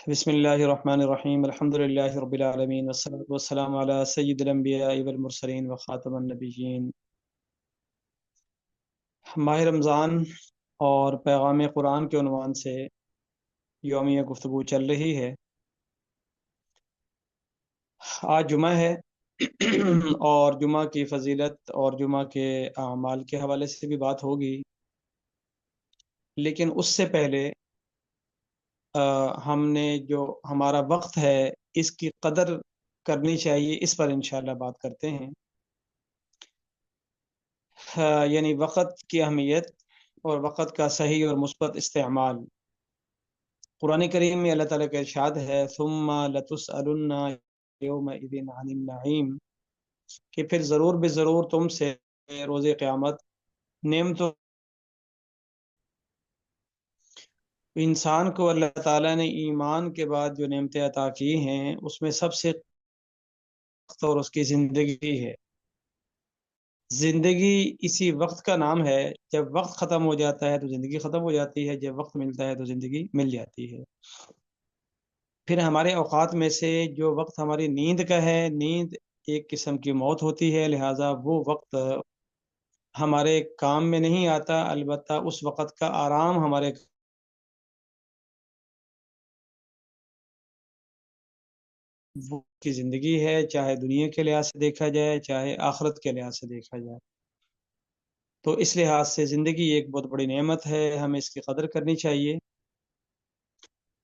بسم اللہ الرحمن الرحیم الحمد للہ رب العالمین والصلاة والسلام علی سید الانبیاء والمرسلین وخاتم النبیین۔ ماہ رمضان اور پیغام قرآن کے عنوان سے یومیہ گفتگو چل رہی ہے۔ آج جمعہ ہے اور جمعہ کی فضیلت اور جمعہ کے اعمال کے حوالے سے بھی بات ہوگی، لیکن اس سے پہلے ہم نے جو ہمارا وقت ہے اس کی قدر کرنی چاہیے، اس پر انشاءاللہ بات کرتے ہیں۔ یعنی وقت کی اہمیت اور وقت کا صحیح اور مثبت استعمال۔ قرآن کریم میں اللہ تعالیٰ کا ارشاد ہے ثم لتسألن یومئذ عن النعیم، کہ پھر ضرور بے ضرور تم سے روز قیامت نعمتوں۔ انسان کو اللہ تعالیٰ نے ایمان کے بعد جو نعمتیں عطا کی ہیں اس میں سب سے وقت اور اس کی زندگی ہے۔ زندگی اسی وقت کا نام ہے۔ جب وقت ختم ہو جاتا ہے تو زندگی ختم ہو جاتی ہے، جب وقت ملتا ہے تو زندگی مل جاتی ہے۔ پھر ہمارے اوقات میں سے جو وقت ہماری نیند کا ہے، نیند ایک قسم کی موت ہوتی ہے، لہٰذا وہ وقت ہمارے کام میں نہیں آتا، البتہ اس وقت کا آرام ہمارے وہ کی زندگی ہے، چاہے دنیا کے لحاظ سے دیکھا جائے چاہے آخرت کے لحاظ سے دیکھا جائے۔ تو اس لحاظ سے زندگی ایک بہت بڑی نعمت ہے، ہمیں اس کی قدر کرنی چاہیے۔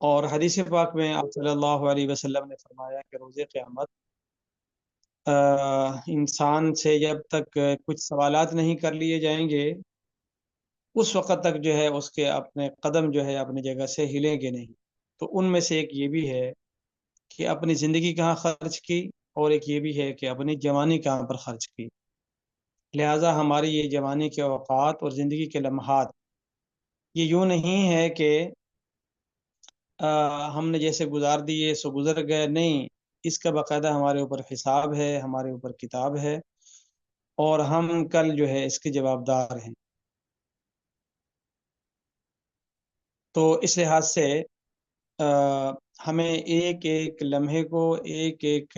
اور حدیث پاک میں آپ صلی اللہ علیہ وسلم نے فرمایا کہ روز قیامت انسان سے جب تک کچھ سوالات نہیں کر لیے جائیں گے اس وقت تک جو ہے اس کے اپنے قدم جو ہے اپنی جگہ سے ہلیں گے نہیں۔ تو ان میں سے ایک یہ بھی ہے کہ اپنی زندگی کہاں خرچ کی، اور ایک یہ بھی ہے کہ اپنی جوانی کہاں پر خرچ کی۔ لہٰذا ہماری یہ جوانی کے اوقات اور زندگی کے لمحات یہ یوں نہیں ہے کہ ہم نے جیسے گزار دیے سو گزر گئے، نہیں، اس کا باقاعدہ ہمارے اوپر حساب ہے، ہمارے اوپر کتاب ہے، اور ہم کل جو ہے اس کے جواب دار ہیں۔ تو اس لحاظ سے ہمیں ایک ایک لمحے کو، ایک ایک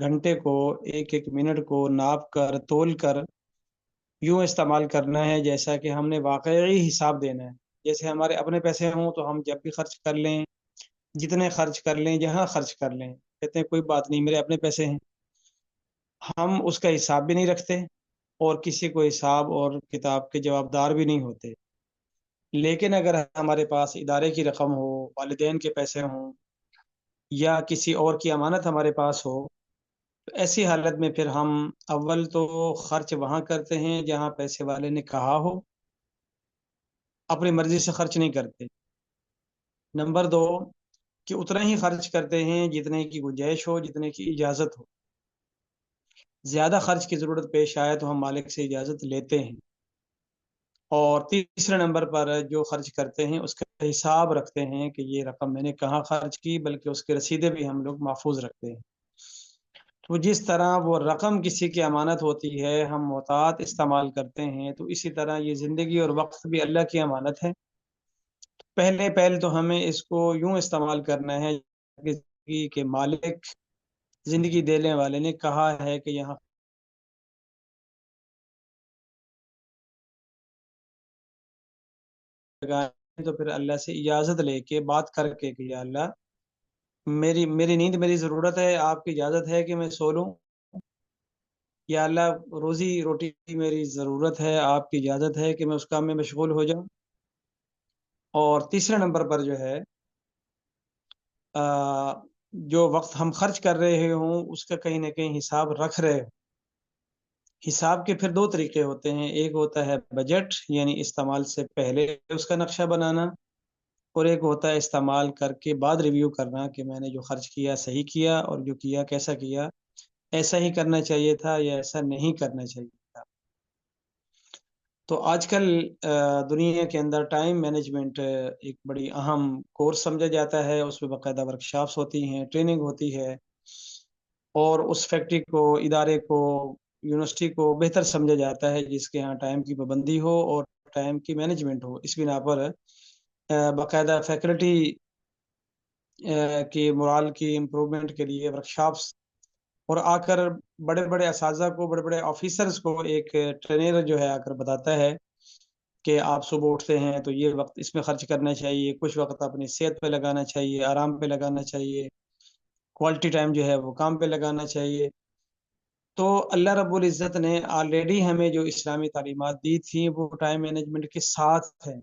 گھنٹے کو، ایک ایک منٹ کو ناپ کر تول کر یوں استعمال کرنا ہے جیسا کہ ہم نے واقعی حساب دینا ہے۔ جیسے ہمارے اپنے پیسے ہوں تو ہم جب بھی خرچ کر لیں، جتنے خرچ کر لیں، جہاں خرچ کر لیں، کہتے ہیں کوئی بات نہیں، میرے اپنے پیسے ہیں۔ ہم اس کا حساب بھی نہیں رکھتے اور کسی کو حساب اور کتاب کے جواب دار بھی نہیں ہوتے۔ لیکن اگر ہمارے پاس ادارے کی رقم ہو، والدین کے پیسے ہوں، یا کسی اور کی امانت ہمارے پاس ہو، تو ایسی حالت میں پھر ہم اول تو خرچ وہاں کرتے ہیں جہاں پیسے والے نے کہا ہو، اپنی مرضی سے خرچ نہیں کرتے۔ نمبر دو کہ اتنا ہی خرچ کرتے ہیں جتنے کی گنجائش ہو، جتنے کی اجازت ہو۔ زیادہ خرچ کی ضرورت پیش آئے تو ہم مالک سے اجازت لیتے ہیں۔ اور تیسرے نمبر پر جو خرچ کرتے ہیں اس کا حساب رکھتے ہیں کہ یہ رقم میں نے کہاں خرچ کی، بلکہ اس کے رسیدیں بھی ہم لوگ محفوظ رکھتے ہیں۔ تو جس طرح وہ رقم کسی کی امانت ہوتی ہے، ہم محتاط استعمال کرتے ہیں، تو اسی طرح یہ زندگی اور وقت بھی اللہ کی امانت ہے۔ پہلے تو ہمیں اس کو یوں استعمال کرنا ہے کہ زندگی کے مالک، زندگی دینے والے نے کہا ہے کہ یہاں لگائیں، تو پھر اللہ سے اجازت لے کے بات کر کے کہ یا اللہ میری نیند میری ضرورت ہے، آپ کی اجازت ہے کہ میں سو لوں، یا اللہ روزی روٹی میری ضرورت ہے، آپ کی اجازت ہے کہ میں اس کام میں مشغول ہو جاؤں۔ اور تیسرے نمبر پر جو ہے جو وقت ہم خرچ کر رہے ہوں اس کا کہیں نہ کہیں حساب رکھ رہے ہوں۔ حساب کے پھر دو طریقے ہوتے ہیں، ایک ہوتا ہے بجٹ، یعنی استعمال سے پہلے اس کا نقشہ بنانا، اور ایک ہوتا ہے استعمال کر کے بعد ریویو کرنا کہ میں نے جو خرچ کیا صحیح کیا، اور جو کیا کیسا کیا، ایسا ہی کرنا چاہیے تھا یا ایسا نہیں کرنا چاہیے تھا۔ تو آج کل دنیا کے اندر ٹائم مینجمنٹ ایک بڑی اہم کورس سمجھا جاتا ہے، اس میں باقاعدہ ورکشاپس ہوتی ہیں، ٹریننگ ہوتی ہے، اور اس فیکٹری کو، ادارے کو، یونیورسٹی کو بہتر سمجھا جاتا ہے جس کے ہاں ٹائم کی پابندی ہو اور ٹائم کی مینجمنٹ ہو۔ اس بنا پر باقاعدہ فیکلٹی کی morale کی امپرومنٹ کے لیے ورکشاپس، اور آ کر بڑے بڑے اساتذہ کو، بڑے بڑے آفیسرز کو ایک ٹرینر جو ہے آ کر بتاتا ہے کہ آپ صبح اٹھتے ہیں تو یہ وقت اس میں خرچ کرنا چاہیے، کچھ وقت اپنی صحت پہ لگانا چاہیے، آرام پہ لگانا چاہیے، کوالٹی ٹائم جو ہے وہ کام پہ لگانا چاہیے۔ تو اللہ رب العزت نے آلریڈی ہمیں جو اسلامی تعلیمات دی تھیں وہ ٹائم مینجمنٹ کے ساتھ ہیں۔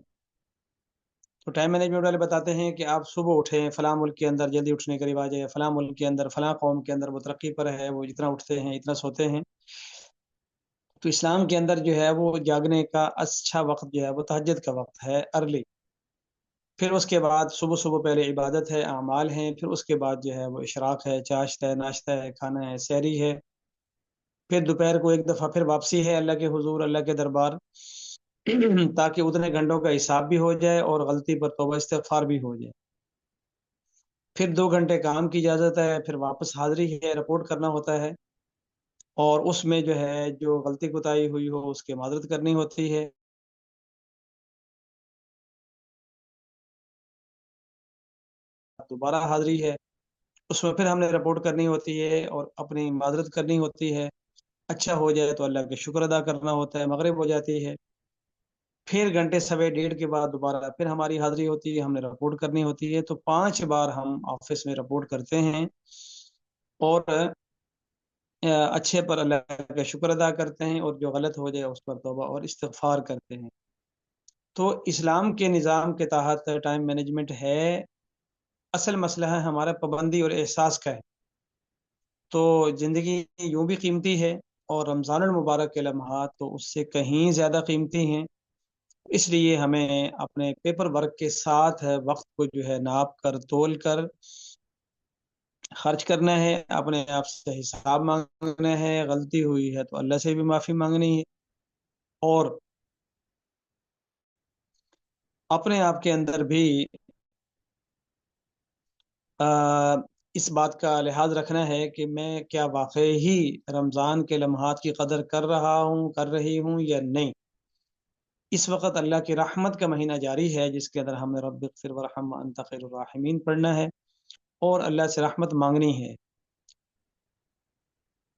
تو ٹائم مینجمنٹ والے بتاتے ہیں کہ آپ صبح اٹھیں، فلاں ملک کے اندر جلدی اٹھنے کا رواج ہے، فلاں ملک کے اندر، فلاں قوم کے اندر وہ ترقی پر ہے، وہ اتنا اٹھتے ہیں اتنا سوتے ہیں۔ تو اسلام کے اندر جو ہے وہ جاگنے کا اچھا وقت جو ہے وہ تہجد کا وقت ہے، ارلی۔ پھر اس کے بعد صبح صبح پہلے عبادت ہے، اعمال ہیں، پھر اس کے بعد جو ہے وہ اشراق ہے، چاشت ہے، ناشتہ ہے، کھانا ہے، سحری ہے، پھر دوپہر کو ایک دفعہ پھر واپسی ہے اللہ کے حضور، اللہ کے دربار، تاکہ اتنے گھنٹوں کا حساب بھی ہو جائے اور غلطی پر توبہ استغفار بھی ہو جائے۔ پھر 2 گھنٹے کام کی اجازت ہے، پھر واپس حاضری ہے، رپورٹ کرنا ہوتا ہے، اور اس میں جو ہے جو غلطی کوتاہی ہوئی ہو اس کی معذرت کرنی ہوتی ہے۔ دوبارہ حاضری ہے، اس میں پھر ہم نے رپورٹ کرنی ہوتی ہے اور اپنی معذرت کرنی ہوتی ہے۔ اچھا ہو جائے تو اللہ کا شکر ادا کرنا ہوتا ہے، مغرب ہو جاتی ہے، پھر گھنٹے سوے ڈیڑھ کے بعد دوبارہ پھر ہماری حاضری ہوتی ہے، ہم نے رپورٹ کرنی ہوتی ہے۔ تو 5 بار ہم آفس میں رپورٹ کرتے ہیں، اور اچھے پر اللہ کا شکر ادا کرتے ہیں، اور جو غلط ہو جائے اس پر توبہ اور استغفار کرتے ہیں۔ تو اسلام کے نظام کے تحت ٹائم مینجمنٹ ہے، اصل مسئلہ ہے ہمارا پابندی اور احساس کا ہے۔ تو زندگی یوں بھی قیمتی ہے، اور رمضان المبارک کے لمحات تو اس سے کہیں زیادہ قیمتی ہیں۔ اس لیے ہمیں اپنے پیپر ورک کے ساتھ وقت کو جو ہے ناپ کر تول کر خرچ کرنا ہے، اپنے آپ سے حساب مانگنا ہے، غلطی ہوئی ہے تو اللہ سے بھی معافی مانگنی ہے، اور اپنے آپ کے اندر بھی اس بات کا لحاظ رکھنا ہے کہ میں کیا واقعی ہی رمضان کے لمحات کی قدر کر رہا ہوں، کر رہی ہوں یا نہیں۔ اس وقت اللہ کی رحمت کا مہینہ جاری ہے، جس کے اندر ہمیں رب اغفر ورحم وانت خیر الراحمین پڑھنا ہے اور اللہ سے رحمت مانگنی ہے،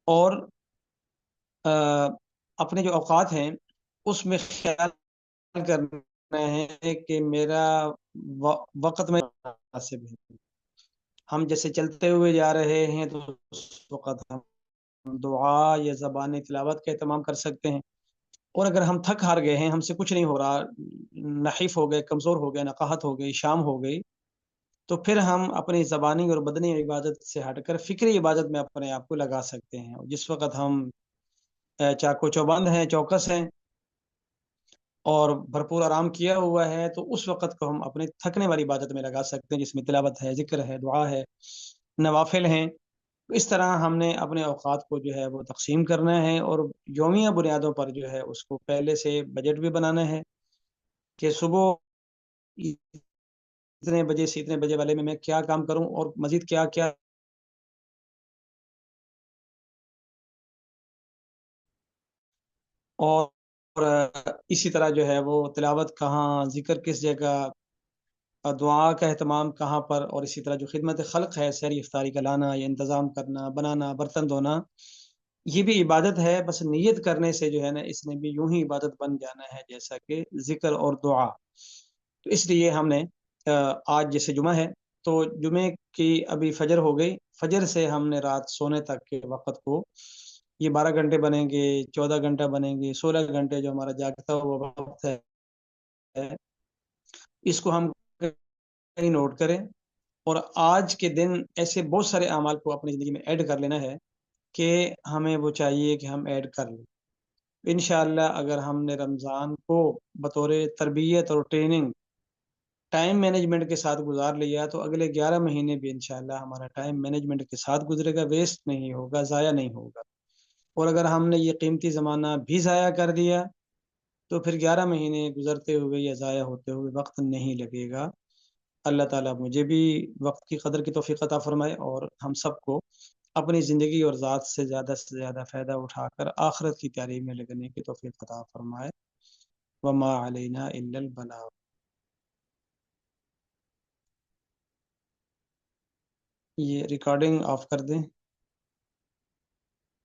اور اپنے جو اوقات ہیں اس میں خیال کرنا ہے کہ میرا وقت میں مناسب ہے۔ ہم جیسے چلتے ہوئے جا رہے ہیں تو اس وقت ہم دعا یا زبان تلاوت کا اہتمام کر سکتے ہیں، اور اگر ہم تھک ہار گئے ہیں، ہم سے کچھ نہیں ہو رہا، نحیف ہو گئے، کمزور ہو گئے، نقاہت ہو گئی، شام ہو گئی، تو پھر ہم اپنی زبانی اور بدنی عبادت سے ہٹ کر فکری عبادت میں اپنے آپ کو لگا سکتے ہیں۔ جس وقت ہم چاقو چوبند ہیں، چوکس ہیں، اور بھرپور آرام کیا ہوا ہے، تو اس وقت کو ہم اپنے تھکنے والی عبادت میں لگا سکتے ہیں، جس میں تلاوت ہے، ذکر ہے، دعا ہے، نوافل ہیں۔ اس طرح ہم نے اپنے اوقات کو جو ہے وہ تقسیم کرنا ہے، اور یومیہ بنیادوں پر جو ہے اس کو پہلے سے بجٹ بھی بنانا ہے کہ صبح اتنے بجے سے اتنے بجے والے میں کیا کام کروں، اور مزید کیا کیا، اور اسی طرح جو ہے وہ تلاوت کہاں، ذکر کس جگہ، دعا کا اہتمام کہاں پر، اور اسی طرح جو خدمت خلق ہے، سحری افطاری کا لانا یا انتظام کرنا، بنانا، برتن دھونا، یہ بھی عبادت ہے۔ بس نیت کرنے سے جو ہے نا اس نے بھی یوں ہی عبادت بن جانا ہے، جیسا کہ ذکر اور دعا۔ تو اس لیے ہم نے آج جیسے جمعہ ہے تو جمعے کی ابھی فجر ہو گئی، فجر سے ہم نے رات سونے تک کے وقت کو، یہ 12 گھنٹے بنیں گے، 14 گھنٹہ بنیں گے، 16 گھنٹے جو ہمارا جاگتا ہوا وقت ہے، اس کو ہم کہیں نوٹ کریں، اور آج کے دن ایسے بہت سارے اعمال کو اپنی زندگی میں ایڈ کر لینا ہے کہ ہمیں وہ چاہیے کہ ہم ایڈ کر لیں۔ انشاءاللہ اگر ہم نے رمضان کو بطور تربیت اور ٹریننگ ٹائم مینجمنٹ کے ساتھ گزار لیا، تو اگلے 11 مہینے بھی انشاءاللہ ہمارا ٹائم مینجمنٹ کے ساتھ گزرے گا، ویسٹ نہیں ہوگا، ضائع نہیں ہوگا۔ اور اگر ہم نے یہ قیمتی زمانہ بھی ضائع کر دیا تو پھر 11 مہینے گزرتے ہوئے یا ضائع ہوتے ہوئے وقت نہیں لگے گا۔ اللہ تعالیٰ مجھے بھی وقت کی قدر کی توفیق عطا فرمائے، اور ہم سب کو اپنی زندگی اور ذات سے زیادہ فائدہ اٹھا کر آخرت کی تیاری میں لگنے کی توفیق عطا فرمائے۔ وما علینا الا البلاغ۔ یہ ریکارڈنگ آف کر دیں.